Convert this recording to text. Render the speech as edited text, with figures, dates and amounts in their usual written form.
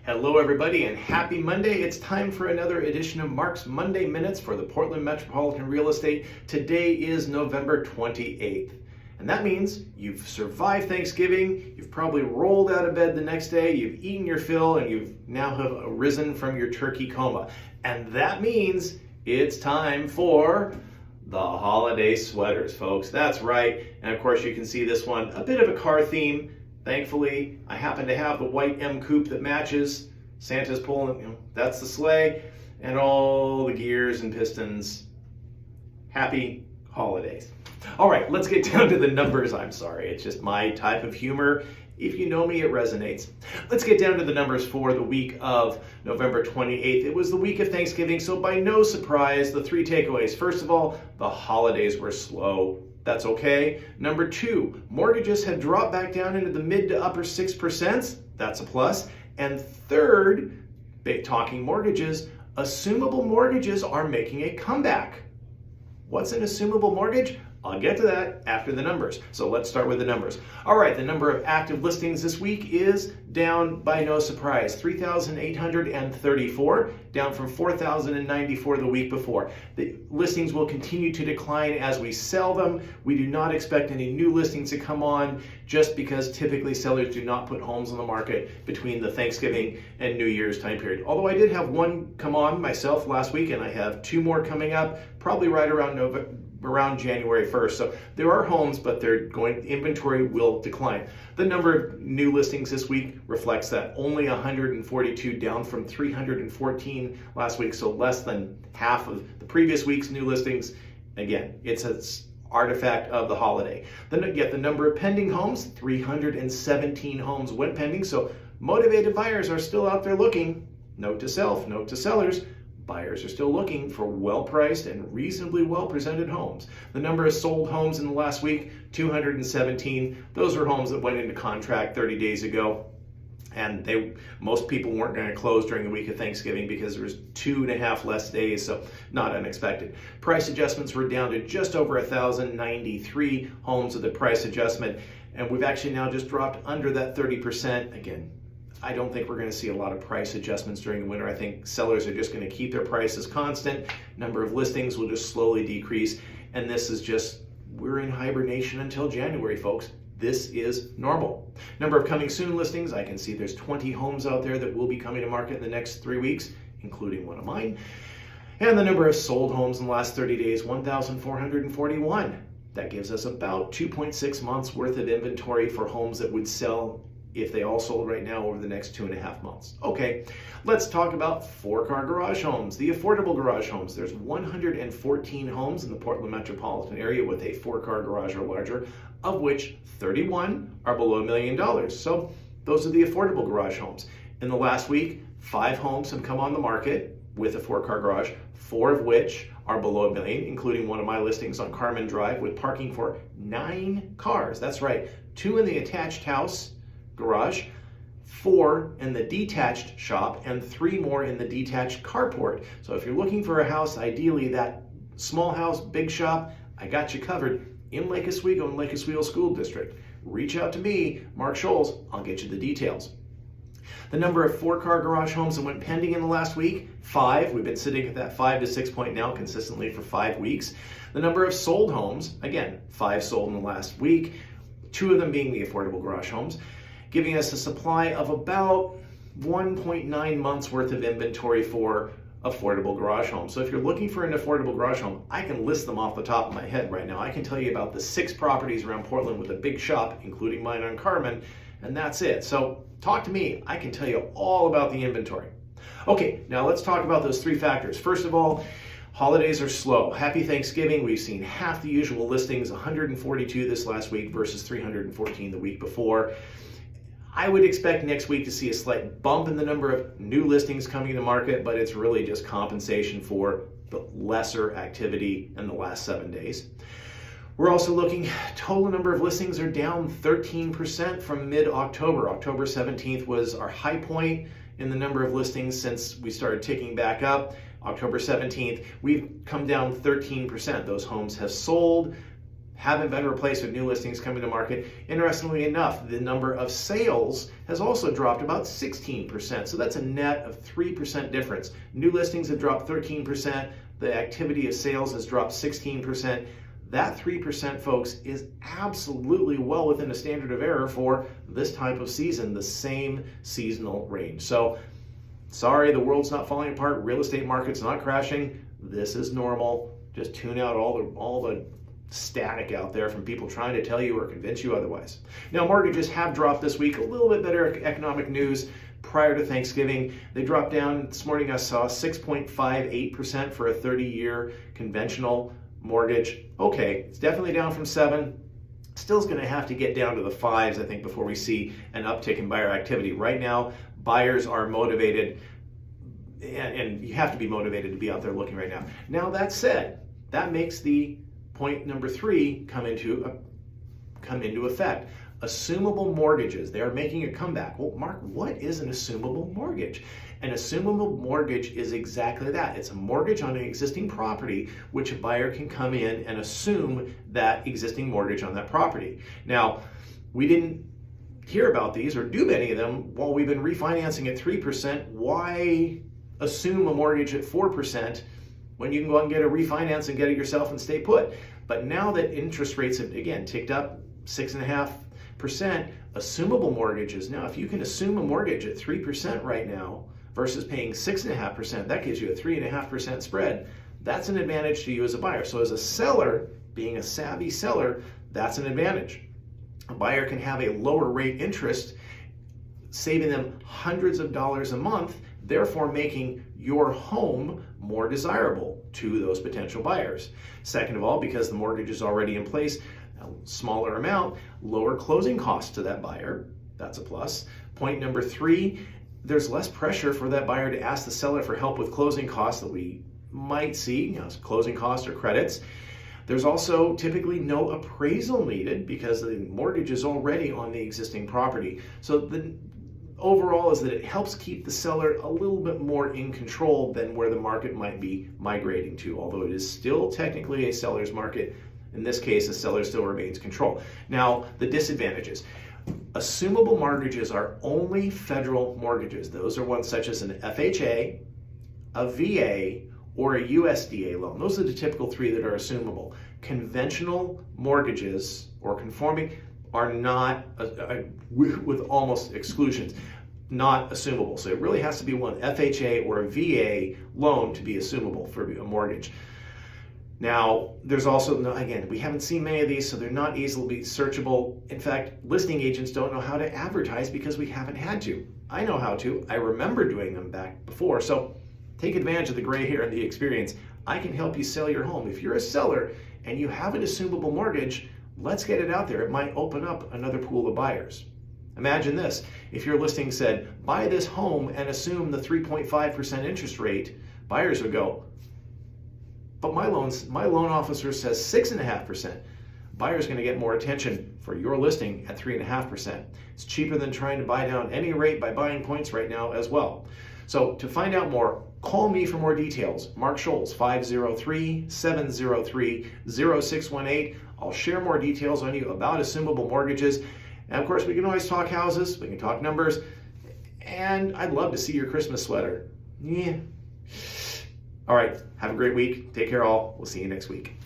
Hello everybody and happy Monday. It's time for another edition of Mark's Monday Minutes for the Portland Metropolitan Real Estate. Today is November 28th. And that means you've survived Thanksgiving, you've probably rolled out of bed the next day, you've eaten your fill, and you've now have arisen from your turkey coma. And that means it's time for the holiday sweaters, folks. That's right. And of course you can see this one, a bit of a car theme. Thankfully, I happen to have the white M Coupe that matches. Santa's pulling, that's the sleigh, and all the gears and pistons. Happy holidays. All right, let's get down to the numbers. I'm sorry, it's just my type of humor. If you know me, it resonates. Let's get down to the numbers for the week of November 28th. It was the week of Thanksgiving, so by no surprise, the three takeaways. First of all, the holidays were slow. That's okay. Number two, mortgages have dropped back down into the mid to upper 6%. That's a plus. And third, talking mortgages, assumable mortgages are making a comeback. What's an assumable mortgage? I'll get to that after the numbers. So let's start with the numbers. All right, the number of active listings this week is down by no surprise, 3,834, down from 4,094 the week before. The listings will continue to decline as we sell them. We do not expect any new listings to come on just because typically sellers do not put homes on the market between the Thanksgiving and New Year's time period. Although I did have one come on myself last week, and I have two more coming up, probably right around January 1st. So there are homes, but inventory will decline. The number of new listings this week reflects that, only 142, down from 314 last week, so less than half of the previous week's new listings. Again, it's an artifact of the holiday. Yet the number of pending homes, 317 homes went pending, so motivated buyers are still out there looking. Note to self, note to sellers, buyers are still looking for well-priced and reasonably well-presented homes. The number of sold homes in the last week, 217. Those were homes that went into contract 30 days ago. And most people weren't going to close during the week of Thanksgiving because there was 2.5 less days, so not unexpected. Price adjustments were down to just over 1,093 homes with a price adjustment. And we've actually now just dropped under that 30%. Again, I don't think we're going to see a lot of price adjustments during the winter. I think sellers are just going to keep their prices constant. Number of listings will just slowly decrease. And this is just, we're in hibernation until January, folks. This is normal. Number of coming soon listings, I can see there's 20 homes out there that will be coming to market in the next 3 weeks, including one of mine. And the number of sold homes in the last 30 days, 1,441. That gives us about 2.6 months worth of inventory for homes that would sell if they all sold right now over the next 2.5 months. Okay, let's talk about four-car garage homes, the affordable garage homes. There's 114 homes in the Portland metropolitan area with a four-car garage or larger, of which 31 are below $1 million. So those are the affordable garage homes. In the last week, 5 homes have come on the market with a four-car garage, 4 of which are below $1 million, including one of my listings on Carmen Drive with parking for 9 cars. That's right, 2 in the attached house garage, 4 in the detached shop, and 3 more in the detached carport. So if you're looking for a house, ideally that small house, big shop, I got you covered in Lake Oswego and Lake Oswego School District. Reach out to me, Mark Scholes, I'll get you the details. The number of four-car garage homes that went pending in the last week, 5. We've been sitting at that 5 to 6 point now consistently for 5 weeks. The number of sold homes, again, 5 sold in the last week, 2 of them being the affordable garage homes, giving us a supply of about 1.9 months worth of inventory for affordable garage homes. So if you're looking for an affordable garage home, I can list them off the top of my head right now. I can tell you about the 6 properties around Portland with a big shop, including mine on Carmen, and that's it. So talk to me. I can tell you all about the inventory. Okay, now let's talk about those 3 factors. First of all, holidays are slow. Happy Thanksgiving. We've seen half the usual listings, 142 this last week versus 314 the week before. I would expect next week to see a slight bump in the number of new listings coming to market, but it's really just compensation for the lesser activity in the last 7 days. We're also looking, total number of listings are down 13% from mid-October. October 17th was our high point in the number of listings since we started ticking back up. October 17th, we've come down 13%. Those homes have sold, haven't been replaced with new listings coming to market. Interestingly enough, the number of sales has also dropped about 16%. So that's a net of 3% difference. New listings have dropped 13%. The activity of sales has dropped 16%. That 3%, folks, is absolutely well within a standard of error for this type of season, the same seasonal range. So, sorry, the world's not falling apart. Real estate market's not crashing. This is normal. Just tune out all the static out there from people trying to tell you or convince you otherwise. Now, mortgages have dropped this week. A little bit better economic news prior to Thanksgiving. They dropped down. This morning I saw 6.58% for a 30-year conventional mortgage. Okay, it's definitely down from 7. Still is going to have to get down to the 5s, I think, before we see an uptick in buyer activity. Right now, buyers are motivated, and you have to be motivated to be out there looking right now. Now, that said, that makes the point number 3 come into effect. Assumable mortgages, they are making a comeback. Well, Mark, what is an assumable mortgage? An assumable mortgage is exactly that. It's a mortgage on an existing property, which a buyer can come in and assume that existing mortgage on that property. Now, we didn't hear about these or do many of them while we've been refinancing at 3%. Why assume a mortgage at 4% when you can go out and get a refinance and get it yourself and stay put? But now that interest rates have, again, ticked up 6.5%, assumable mortgages. Now, if you can assume a mortgage at 3% right now versus paying 6.5%, that gives you a 3.5% spread. That's an advantage to you as a buyer. So as a seller, being a savvy seller, that's an advantage. A buyer can have a lower rate interest, saving them hundreds of dollars a month, therefore making your home more desirable to those potential buyers. Second of all, because the mortgage is already in place, a smaller amount, lower closing costs to that buyer. That's a plus. Point number 3, there's less pressure for that buyer to ask the seller for help with closing costs that we might see, closing costs or credits. There's also typically no appraisal needed because the mortgage is already on the existing property. So the overall is that it helps keep the seller a little bit more in control than where the market might be migrating to, although it is still technically a seller's market. In this case, the seller still remains control. Now, the disadvantages. Assumable mortgages are only federal mortgages. Those are ones such as an FHA, a VA, or a USDA loan. Those are the typical 3 that are assumable. Conventional mortgages or conforming are not, with almost exclusions, not assumable. So it really has to be one FHA or a VA loan to be assumable for a mortgage. Now, there's also, again, we haven't seen many of these, so they're not easily searchable. In fact, listing agents don't know how to advertise because we haven't had to. I know how to. I remember doing them back before. So take advantage of the gray hair and the experience. I can help you sell your home. If you're a seller and you have an assumable mortgage, let's get it out there. It might open up another pool of buyers. Imagine this. If your listing said, buy this home and assume the 3.5% interest rate, buyers would go, but my loan officer says 6.5%. Buyer's going to get more attention for your listing at 3.5%. It's cheaper than trying to buy down any rate by buying points right now as well. So to find out more, call me for more details. Mark Scholes, 503-703-0618. I'll share more details on you about assumable mortgages. And of course, we can always talk houses, we can talk numbers, and I'd love to see your Christmas sweater. Yeah. All right, have a great week. Take care all. We'll see you next week.